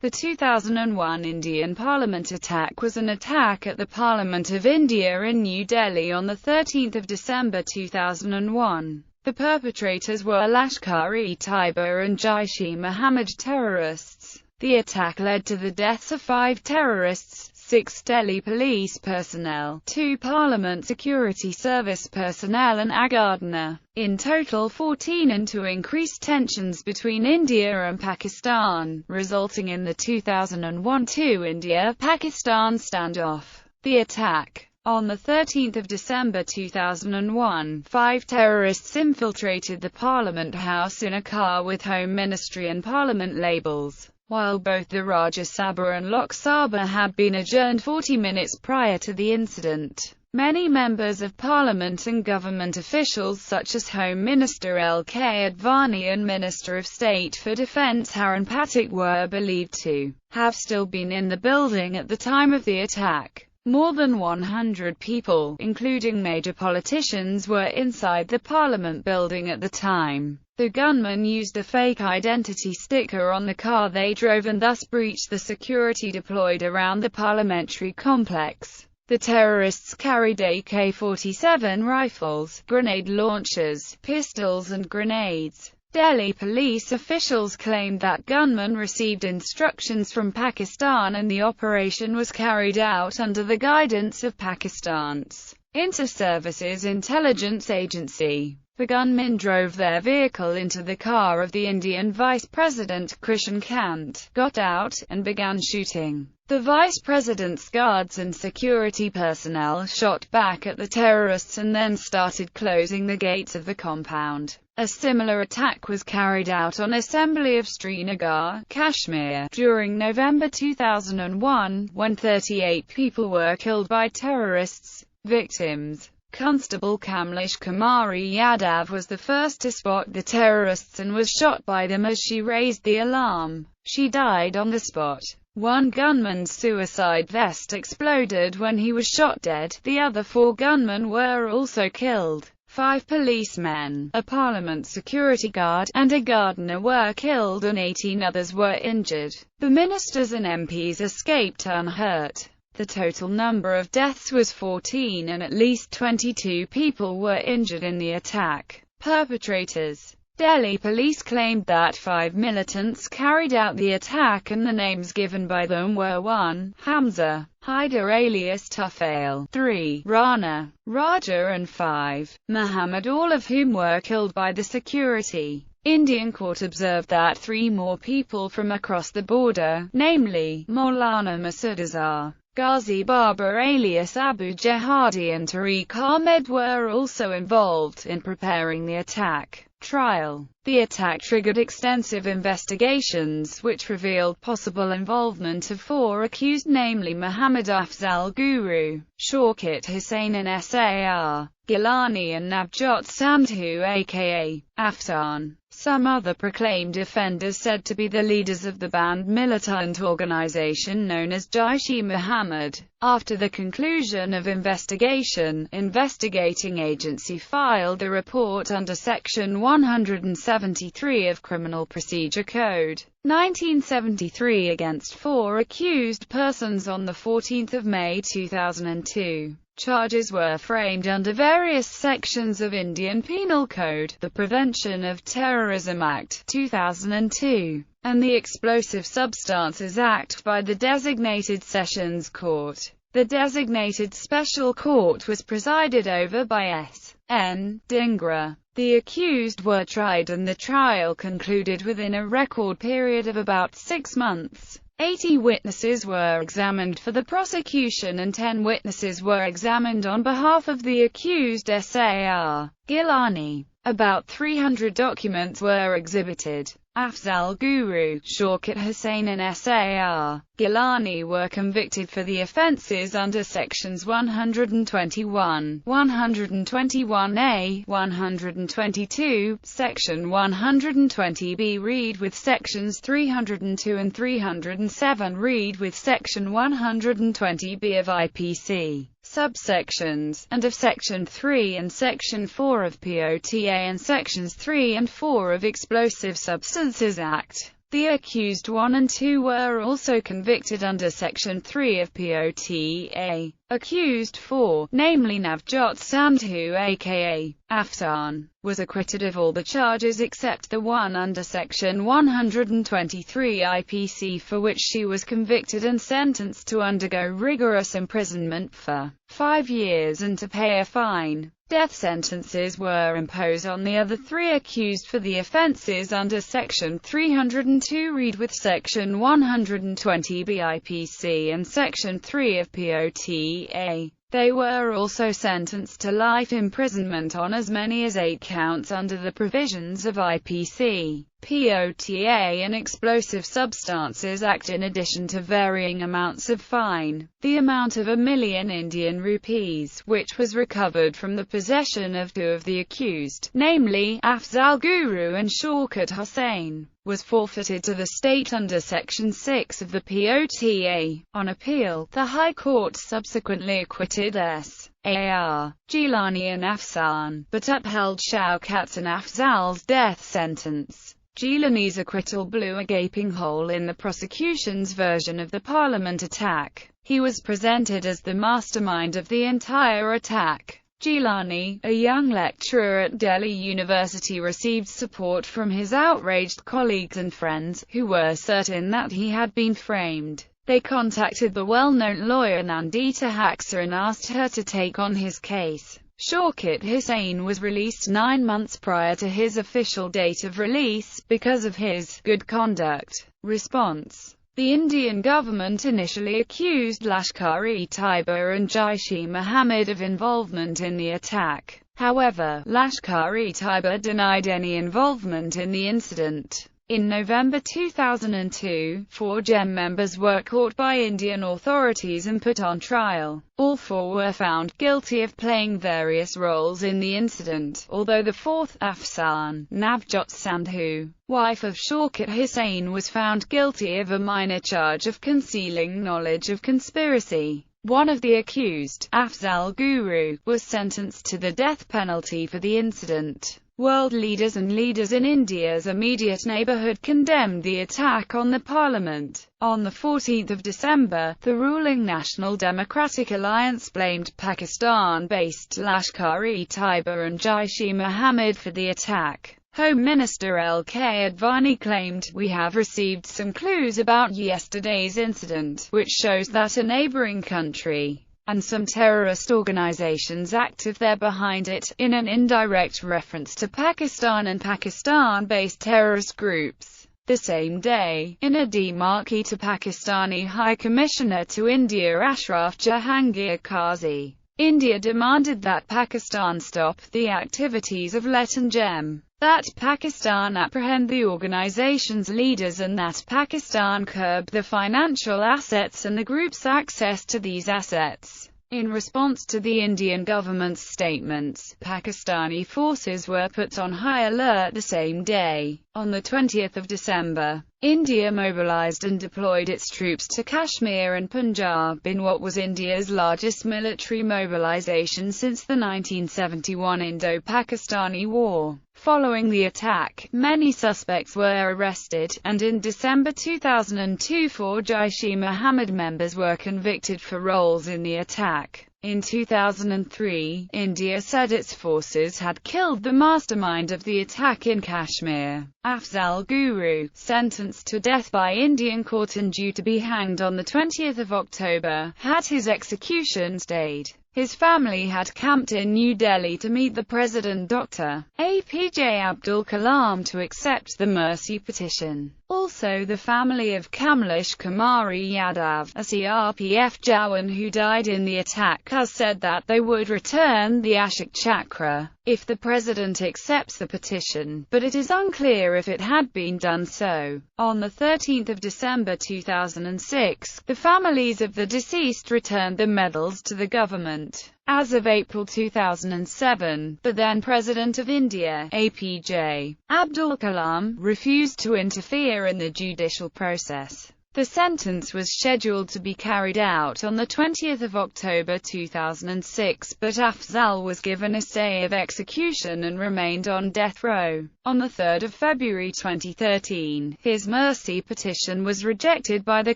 The 2001 Indian Parliament attack was an attack at the Parliament of India in New Delhi on 13 December 2001. The perpetrators were Lashkar-e-Taiba and Jaish-e-Mohammed terrorists. The attack led to the deaths of 5 terrorists, 6 Delhi police personnel, 2 Parliament Security Service personnel and a gardener. In total 14, and to increase tensions between India and Pakistan, resulting in the 2001-2 India-Pakistan standoff. The attack. On 13 December 2001, 5 terrorists infiltrated the Parliament House in a car with Home Ministry and Parliament labels. While both the Rajya Sabha and Lok Sabha had been adjourned 40 minutes prior to the incident, many members of Parliament and government officials such as Home Minister L.K. Advani and Minister of State for Defence Haran Patik were believed to have still been in the building at the time of the attack. More than 100 people, including major politicians, were inside the Parliament building at the time. The gunmen used a fake identity sticker on the car they drove and thus breached the security deployed around the parliamentary complex. The terrorists carried AK-47 rifles, grenade launchers, pistols and grenades. Delhi police officials claimed that gunmen received instructions from Pakistan and the operation was carried out under the guidance of Pakistan's Inter-Services Intelligence Agency. The gunmen drove their vehicle into the car of the Indian Vice President Krishan Kant, got out, and began shooting. The Vice President's guards and security personnel shot back at the terrorists and then started closing the gates of the compound. A similar attack was carried out on Assembly of Srinagar, Kashmir, during November 2001, when 38 people were killed by terrorists. Victims. Constable Kamlesh Kumari Yadav was the first to spot the terrorists and was shot by them as she raised the alarm. She died on the spot. One gunman's suicide vest exploded when he was shot dead. The other 4 gunmen were also killed. 5 policemen, a Parliament security guard, and a gardener were killed and 18 others were injured. The ministers and MPs escaped unhurt. The total number of deaths was 14 and at least 22 people were injured in the attack. Perpetrators. Delhi police claimed that 5 militants carried out the attack and the names given by them were 1. Hamza, Haider alias Tufail, 3. Rana, Raja and 5. Muhammad, all of whom were killed by the security. Indian court observed that 3 more people from across the border, namely, Maulana Masood Azhar, Ghazi Baba alias Abu Jihadi and Tariq Ahmed were also involved in preparing the attack. Trial. The attack triggered extensive investigations, which revealed possible involvement of 4 accused, namely Muhammad Afzal Guru, Shaukat Hussain and Sar Gilani and Navjot Sandhu aka Afghan. Some other proclaimed offenders said to be the leaders of the banned militant organization known as Jaish-e-Mohammed. After the conclusion of investigation, investigating agency filed a report under Section 173 of Criminal Procedure Code 1973 against 4 accused persons on 14 May 2002. Charges were framed under various sections of Indian Penal Code, the Prevention of Terrorism Act, 2002, and the Explosive Substances Act by the designated Sessions Court. The designated Special Court was presided over by S.N. Dhingra. The accused were tried and the trial concluded within a record period of about 6 months. 80 witnesses were examined for the prosecution and 10 witnesses were examined on behalf of the accused Sar Gilani. About 300 documents were exhibited. Afzal Guru, Shaukat Hussain and Sar Gilani were convicted for the offences under Sections 121, 121A, 122, Section 120B. Read with Sections 302 and 307. Read with Section 120B of IPC. Subsections, and of Section 3 and Section 4 of POTA and Sections 3 and 4 of Explosive Substances Act. The accused 1 and 2 were also convicted under Section 3 of POTA. Accused 4, namely Navjot Sandhu aka Afsan, was acquitted of all the charges except the one under Section 123 IPC, for which she was convicted and sentenced to undergo rigorous imprisonment for 5 years and to pay a fine. Death sentences were imposed on the other 3 accused for the offences under Section 302 read with Section 120 BIPC and Section 3 of POTA. They were also sentenced to life imprisonment on as many as 8 counts under the provisions of IPC, POTA and Explosive Substances Act, in addition to varying amounts of fine. The amount of 1 million Indian rupees, which was recovered from the possession of 2 of the accused, namely Afzal Guru and Shaukat Hussain, was forfeited to the state under Section 6 of the POTA. On appeal, the High Court subsequently acquitted S.A.R. Gilani and Afsan, but upheld Shaukat and Afzal's death sentence. Gilani's acquittal blew a gaping hole in the prosecution's version of the Parliament attack. He was presented as the mastermind of the entire attack. Gilani, a young lecturer at Delhi University, received support from his outraged colleagues and friends, who were certain that he had been framed. They contacted the well-known lawyer Nandita Haxa and asked her to take on his case. Shaukat Hussain was released 9 months prior to his official date of release, because of his good conduct. Response: the Indian government initially accused Lashkar-e-Taiba and Jaish-e-Mohammed of involvement in the attack. However, Lashkar-e-Taiba denied any involvement in the incident. In November 2002, 4 GEM members were caught by Indian authorities and put on trial. All 4 were found guilty of playing various roles in the incident, although the 4th, Afsan, Navjot Sandhu, wife of Shaukat Hussain, was found guilty of a minor charge of concealing knowledge of conspiracy. One of the accused, Afzal Guru, was sentenced to the death penalty for the incident. World leaders and leaders in India's immediate neighbourhood condemned the attack on the parliament. On 14 December, the ruling National Democratic Alliance blamed Pakistan-based Lashkar-e-Taiba and Jaish-e-Mohammed for the attack. Home Minister L.K. Advani claimed, "We have received some clues about yesterday's incident, which shows that a neighbouring country and some terrorist organizations active there behind it," in an indirect reference to Pakistan and Pakistan-based terrorist groups. The same day, in a demarque to Pakistani High Commissioner to India Ashraf Jahangir Qazi, India demanded that Pakistan stop the activities of LET and GEM, that Pakistan apprehend the organization's leaders, and that Pakistan curb the financial assets and the group's access to these assets. In response to the Indian government's statements, Pakistani forces were put on high alert the same day. On 20 December, India mobilized and deployed its troops to Kashmir and Punjab in what was India's largest military mobilization since the 1971 Indo-Pakistani War. Following the attack, many suspects were arrested, and in December 2002 4 Jaish-e-Mohammed members were convicted for roles in the attack. In 2003, India said its forces had killed the mastermind of the attack in Kashmir. Afzal Guru, sentenced to death by Indian court and due to be hanged on 20 October, had his execution stayed. His family had camped in New Delhi to meet the President Dr. APJ Abdul Kalam to accept the mercy petition. Also, the family of Kamlesh Kumari Yadav, a CRPF Jawan who died in the attack, has said that they would return the Ashok Chakra if the president accepts the petition, but it is unclear if it had been done so. On 13 December 2006, the families of the deceased returned the medals to the government. As of April 2007, the then President of India, APJ Abdul Kalam, refused to interfere in the judicial process. The sentence was scheduled to be carried out on 20 October 2006, but Afzal was given a stay of execution and remained on death row. On 3 February 2013, his mercy petition was rejected by the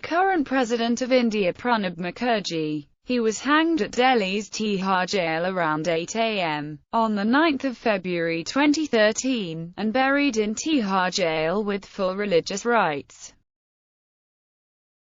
current President of India Pranab Mukherjee. He was hanged at Delhi's Tihar jail around 8 a.m. on 9 February 2013, and buried in Tihar jail with full religious rites.